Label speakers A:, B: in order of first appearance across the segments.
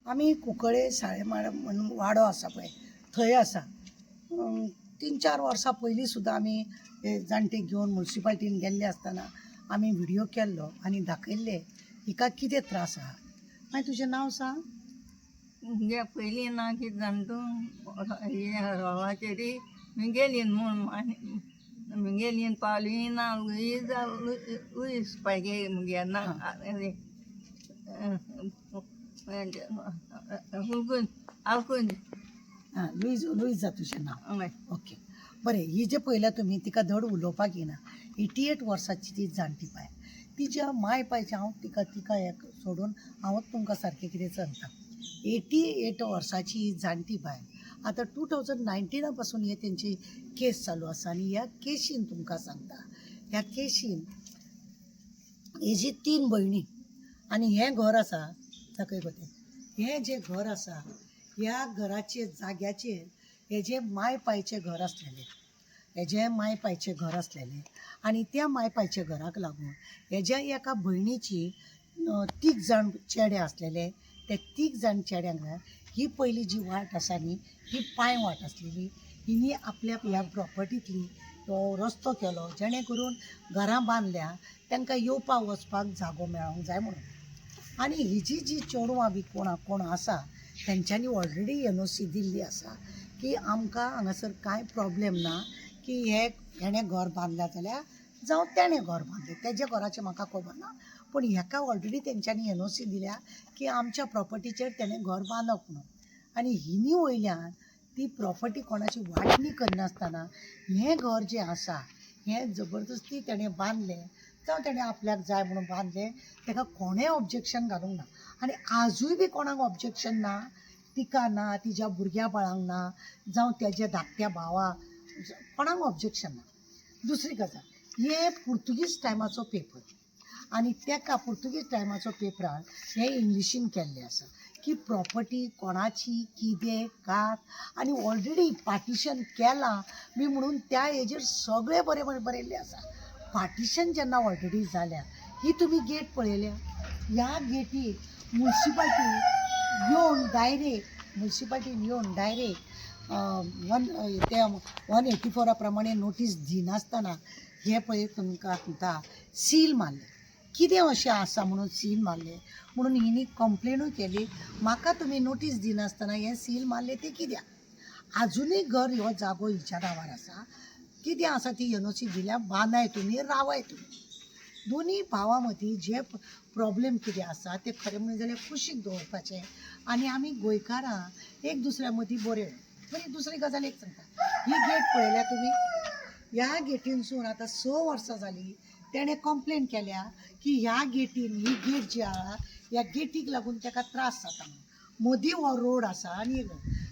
A: आमी कुंकळे साळेमाळ म्हणून वाडो आसा पळय थंय आसा. 3-4 वर्सां पयलीं सुद्दां आमी हे जाणटे घेवन म्युन्सिपाल्टीन गेल्ले आसतना आमी व्हिडियो केल्लो आनी दाखयल्ले हिका कितें त्रास आहा. मागीर तुजें नांव सांग.
B: म्हणजे पयलीं ना कितें जाणा तूं हे रोलाचेरी गेली म्हगेली पावली ना उयस पाहिजे म्हणजे ना हुलकून आलकून
A: हां लुईजा तुजें नांव.
B: हय.
A: ओके बरें. ही जे पळयल्या तुमी तिका धड उलोवपाक येना. 88 वर्सांची ती जाणटी बाय. तिच्या माय पायचे हांव तिका हे सोडून हांवच तुमकां सारकें कितें सांगता. 88 वर्सांची ही जाणटी बाय. आतां 2019 पासून हे तेंची केस चालू आसा आनी ह्या केसीन तुमकां सांगता ह्या केसीन हेजी 3 भयणी आनी हें घर आसा दाखय गो तें. हें जें घर आसा ह्या घराचे जाग्याचेर हेजे माय पायचें घर आसलेलें. हेजें माय पायचें घर आसलेलें आनी त्या माय पायच्या घराक लागून हेज्या एका भयणीची 3 जाण चेडे आसलेले. ते 3 जाण चेड्यांक ही पयली जी वाट आसा न्ही ही पांय वाट आसलेली. हिनी आपल्या ह्या प्रॉपर्टींतली तो रस्तो केलो जेणे करून घरां बांदल्या तांकां येवपाक वचपाक जागो मेळोंक जाय म्हणून. आनी हिजी जी चेडवां बी कोण आसा तेंच्यांनी ऑलरेडी NOC दिल्ली आसा की आमकां हांगासर कांय प्रॉब्लेम ना की हेणें घर बांदल्या जाल्यार जावं तेणें घर बांदलें तेज्या घराचें म्हाका खबर ना. पूण हेका ऑलरेडी तेंच्यांनी NOC दिल्या की आमच्या प्रॉपर्टीचेर तेणें घर बांदप म्हणून. आनी हिनी वयल्यान ती प्रॉपर्टी कोणाची वांटणी करनासतना हें घर जें आसा हें जबरदस्ती तेणें बांदलें जावं तेणें आपल्याक जाय म्हणून बांदलें. ताका कोणें ऑब्जेक्शन घालूंक ना आनी आजूय बी कोणाक ऑब्जेक्शन ना. तिका ना, तिच्या भुरग्या बाळांक ना, जावं तेज्या धाकट्या भावाक कोणाक ऑब्जेक्शन ना. दुसरी गजाल हे पुर्तुगीज टायमाचो पेपर आनी तेका पुर्तुगीज टायमाचो पेपरान हे इंग्लिशीन केल्लें आसा की प्रॉपर्टी कोणाची कितें कात आनी ऑलरेडी पार्टिशन केलां बी म्हणून त्या हेजेर सगळें बरें बरयल्लें आसा. पार्टिशन जेन्ना ऑलरेडी जाल्या ही तुमी गेट पळयल्या. ह्या गेटीक म्युन्सिपाल्टीन येवन डायरेक्ट 184 प्रमाणे नोटीस दिनासतना हे पळय तुमकां सांगता सील मारले. कितें अशें आसा म्हणून सील मारले म्हणून हिनी कंप्लेनूय केली. म्हाका तुमी नोटीस दिनासतना हें सील मारलें तें कित्याक. आजुनूय घर हो जागो हिच्या नांवार आसा. कितें आसा ती NOC दिल्या बांदाय तुमी रावाय तुमी. दोनी भावां मदीं जे प्रॉब्लेम कितें आसा ते खरें म्हणलें जाल्यार कुशीक दवरपाचें आनी आमी गोंयकारां एक दुसऱ्या मदीं बरें. बरी दुसरी गजाल एक सांगता ही गेट पळयल्या तुमी. ह्या गेटीनसून आतां 6 वर्सां जालीं तेणें कंप्लेन केल्या की ह्या गेटीन ही गेट जी आहा ह्या गेटीक लागून ताका त्रास जाता म्हणून. मदीं हो रोड आसा आनी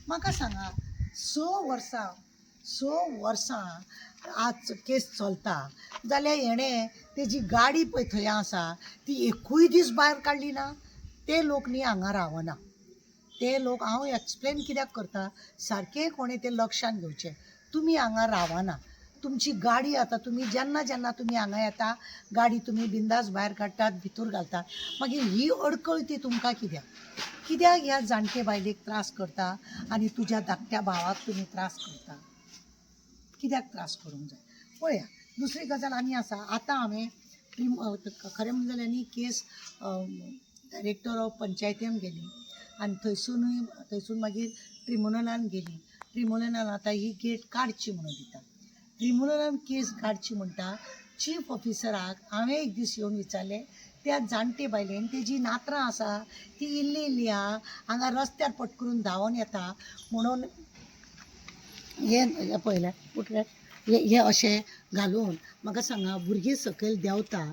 A: म्हाका सांगा 6 वर्सां आज केस चलता जाल्यार हेणें तेजी गाडी पळय थंय आसा ती एकूय दीस भायर काडली ना. ते लोक न्ही हांगा रावना. ते लोक हांव एक्सप्लेन कित्याक करता सारकें कोणें तें लक्षान घेवचें. तुमी हांगा रावना. तुमची गाडी आतां तुमी जेन्ना तुमी हांगा येता गाडी तुमी बिंदास भायर काडटात भितर घालतात. मागीर ही अडकळती तुमकां कित्याक ह्या जाणटे बायलेक त्रास करता आनी तुज्या धाकट्या भावाक तुमी त्रास करता. कित्याक त्रास करूंक जाय पळया. दुसरी गजाल आनी आसा. आतां हांवें खरें म्हणलें जाल्यार न्ही केस डायरेक्टर ऑफ पंचायतीन गेली आनी थंयसून मागीर ट्रिब्युनलान गेली. ट्रिब्युनलान आतां ही गेट काडची म्हणून दिता. ट्रिब्युनलान केस काडची म्हणटा. चीफ ऑफिसराक हांवें एक दीस येवन विचारलें त्या जाणटे बायलेन तेजी नात्रां आसा ती इल्ली आहा हांगा रस्त्यार पट करून धांवन येता म्हणून हे पळयल्या उठल्यार हे अशें घालून म्हाका सांगा भुरगीं सकयल देंवता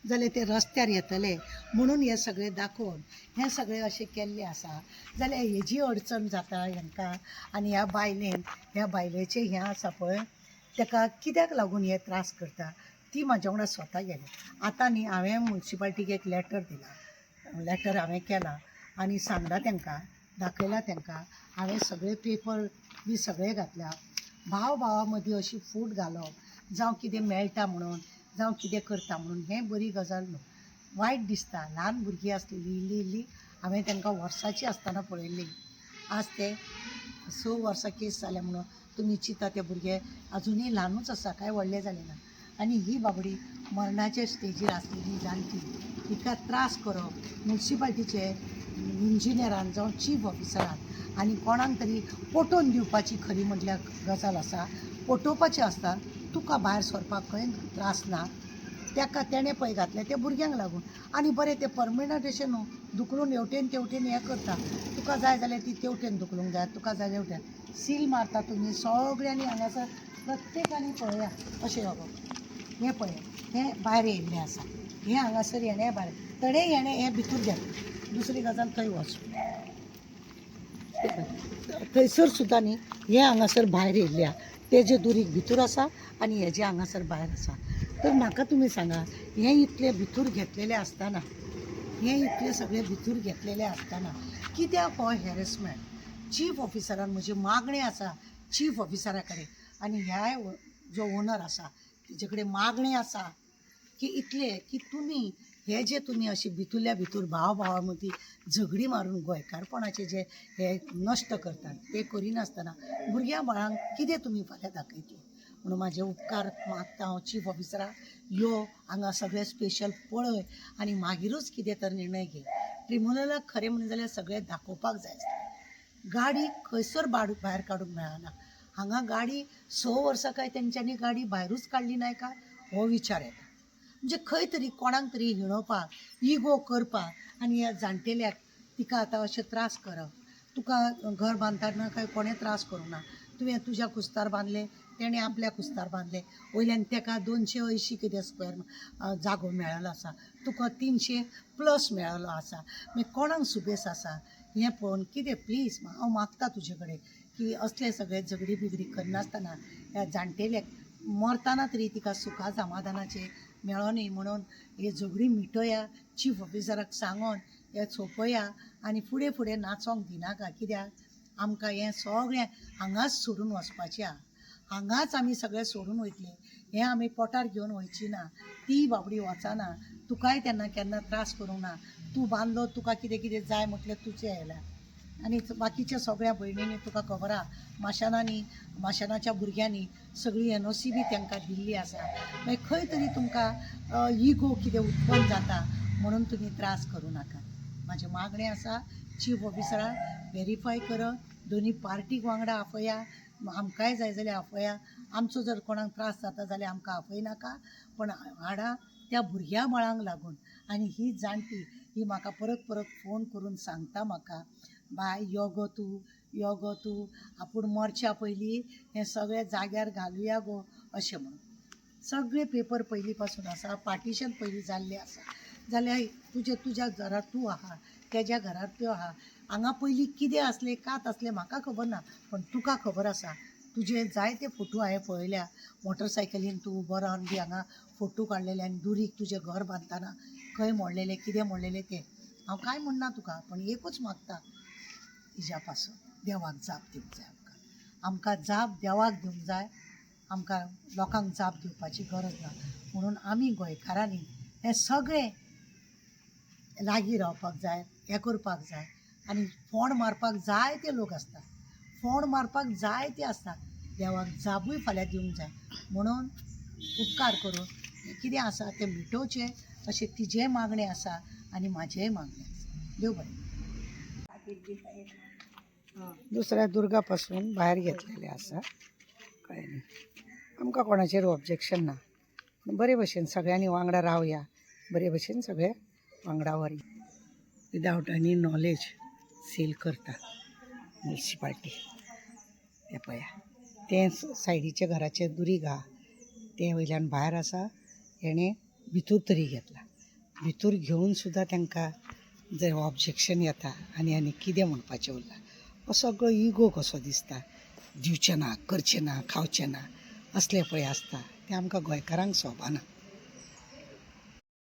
A: जाल्यार ते रस्त्यार येतले म्हणून हे सगळें दाखोवन हें सगळें अशें केल्लें आसा जाल्यार हेजी अडचण जाता हांकां. आनी ह्या बायलेचें हें आसा पळय ताका कित्याक लागून हे त्रास करता ती म्हाज्या वांगडा स्वता गेली. आतां न्ही हांवें म्युन्सिपाल्टीक एक लेटर दिला. लेटर हांवें केला आनी सांगला तांकां दाखयला तांकां. हांवें सगळे पेपर बी सगळे घातल्या. भावा मदीं अशी फूट घालप जावं कितें मेळटा म्हणून जावं कितें करता म्हणून हें बरी गजाल न्हू. वायट दिसता. ल्हान भुरगीं आसलेलीं इल्ली हांवें तांकां वर्साची आसतना पळयल्ली. आज ते 6 वर्सां केस जाल्या म्हणून तुमी चिंता ते भुरगे अजुनूय ल्हानूच आसा, कांय व्हडले जाले ना. आनी ही बाबडी मरणाचे स्टेजीर आसलेली जाणटी, तिका त्रास करप म्युन्सिपाल्टीचे इंजिनियरान जावं चीफ ऑफिसरान आनी कोणाक तरी पटोवन दिवपाची खरी म्हटल्यार गजाल आसा. पटोवपाचें आसता, तुका भायर सरपाक खंय त्रास ना, ताका तेणें पळय घातलें ते भुरग्यांक लागून. आनी बरें तें परमनंट अशें न्हू, दुखलून हेवटेन तेवटेन हें करता. तुका जाय जाल्यार ती तेवटेन दुखलूंक जाय, तुका जाय हेवटेन सील मारता तुमी सगळ्यांनी हांगासर प्रत्येकानी पळया अशें बाबा. हें पळय, हें भायर येयल्लें आसा, हें हांगासर येणें भायर, तडे येणें हें भितूर घेतलें. दुसरी गजाल थंय वच, थंयसर सुद्दां न्ही हें हांगासर भायर येयल्या, तेजे दुरीक भितूर आसा आनी हेजे हांगासर भायर आसा. तर म्हाका तुमी सांगा, हें इतलें भितूर घेतलेलें आसतना, हें इतलें सगळें भितूर घेतलेलें आसतना कित्याक हो हॅरेसमेंट? चीफ ऑफिसरान म्हजी मागणी आसा चीफ ऑफिसरा कडेन, आनी ह्या जो ओनर आसा तेजे कडेन मागणी आसा की इतले की तुमी हे जे तुमी अशी भितूरल्या भितूर भाव भावा मदीं झगडी मारून गोंयकारपणाचे जे हे नश्ट करतात ते करिनासतना भुरग्यां बाळांक कितें तुमी फाल्यां दाखयतले. म्हणून म्हाजे उपकार मागता हांव चीफ ऑफिसरा, यो हांगा सगळें स्पेशल पळय आनी मागीरूच कितें तर निर्णय घे. ट्रिब्युनलाक खरें म्हणलें जाल्यार सगळें दाखोवपाक जाय आसता. गाडी खंयसर भायर काडूंक मेळना. हांगा गाडी 6 वर्सां काय तेंच्यांनी गाडी भायरूच काडली नाय का हो विचार येता. म्हणजे खंय तरी कोणाक तरी हिणोवपाक, इगो करपाक आनी ह्या जाणटेल्याक तिका आतां अशें त्रास करप. तुका घर बांदतना काय कोणें त्रास करूं ना, तुवें तुज्या कुस्तार बांदलें, तेणें आपल्या कुस्तार बांदलें, वयल्यान तेका 280 कितें स्क्वेअर जागो मेळ्ळो आसा, तुका 300 प्लस मेळ्ळो आसा. मागीर कोणाक सुबेस आसा हें पळोवन कितें प्लीज हांव मागता तुजे कडेन की असले सगळे झगडी बिगडी करनासतना ह्या जाणटेल्याक मरतना तरी तिका सुखा समाधानाचें मेळो न्ही म्हणून हे झगडी मिटया, चीफ ऑफिसराक सांगोन हें सोंपया आनी फुडें फुडें नाचोंक दिनाका. कित्याक आमकां हें सगळें हांगाच सोडून वचपाचें आहा. हांगाच आमी सगळें सोडून वयतले, हें आमी पोटार घेवन वयची ना. ती बाबडी वचना, तुकाय तेन्ना केन्ना त्रास करूंक ना. तूं बांदलो, तुका कितें कितें जाय म्हटलें तुजें येयलां. आनी बाकीच्या सगळ्या भयणींनी तुका खबर आहा माशेनांनी, माशेनाच्या भुरग्यांनी सगळी NOC बी तांकां दिल्ली आसा. मागीर खंय तरी तुमकां इगो कितें उत्पन्न जाता म्हणून तुमी त्रास करूं नाका. म्हाजें मागणें आसा चीफ ऑफिसरा व्हेरीफाय कर, दोनी पार्टीक वांगडा आफया, आमकांय जाय जाल्यार आफया. आमचो जर कोणाक त्रास जाता जाल्यार आमकां आफय नाका, पण हाडा त्या भुरग्या बाळांक लागून. आनी ही जाणटी ही म्हाका परत परत फोन करून सांगता म्हाका, बाय यो गो तूं आपूण मरच्या पयलीं हें सगळें जाग्यार घालुया गो अशें म्हणून. सगळे पेपर पयलीं पासून आसा, पार्टिशन पयलीं जाल्लें आसा. जाल्यार तुज्या घरांत तूं आहा, तेज्या घरांत त्यो आहा. हांगा पयलीं कितें आसलें कात आसलें म्हाका खबर ना, पण तुका खबर आसा. तुजे जायते फोटो हांवें पळयल्या, मोटरसायकलीन तूं उबो रावन बी हांगा फोटो काडलेले आनी दुरीक तुजें घर बांदतना खंय मोडलेलें कितें मोडलेलें तें. हांव कांय म्हणना तुका, पण एकूच मागता हिज्या पासून देवाक जाप दिवंक जाय. आमकां जाप देवाक दिवंक जाय, आमकां लोकांक जाप दिवपाची गरज ना. म्हणून आमी गोंयकारांनी हें सगळें लागीं रावपाक जाय, हें करपाक जाय. आनी फोंड मारपाक जायते लोक आसता, फोंड मारपाक जायते आसता. देवाक जापूय फाल्यां दिवंक जाय. म्हणून उपकार करून कितें आसा तें मिटोवचें अशें तिजेय मागणें आसा आनी म्हाजेय मागणें आसा. देव बरें. दुसऱ्या दुर्गा पासून भायर घेतलेले आसा, कळ्ळें न्ही. आमकां कोणाचेर ऑब्जेक्शन ना, बरे भशेन सगळ्यांनी वांगडा रावया, बरे भशेन सगळे वांगडा व्हरया. विदावट एनी नॉलेज सील करता म्युन्सिपाल्टी. तें पळया, तें सायडीच्या घराचें दुरीग आहा तें वयल्यान भायर आसा. हेणें भितूर तरी घेतला, भितूर घेवन सुद्दां तांकां जर ऑब्जेक्शन येता आनी कितें म्हणपाचें उरलां. हो सगळो इगो कसो दिसता, दिवचें ना, करचें ना, खावचें ना असलें पळय आसता तें आमकां गोंयकारांक सोबना.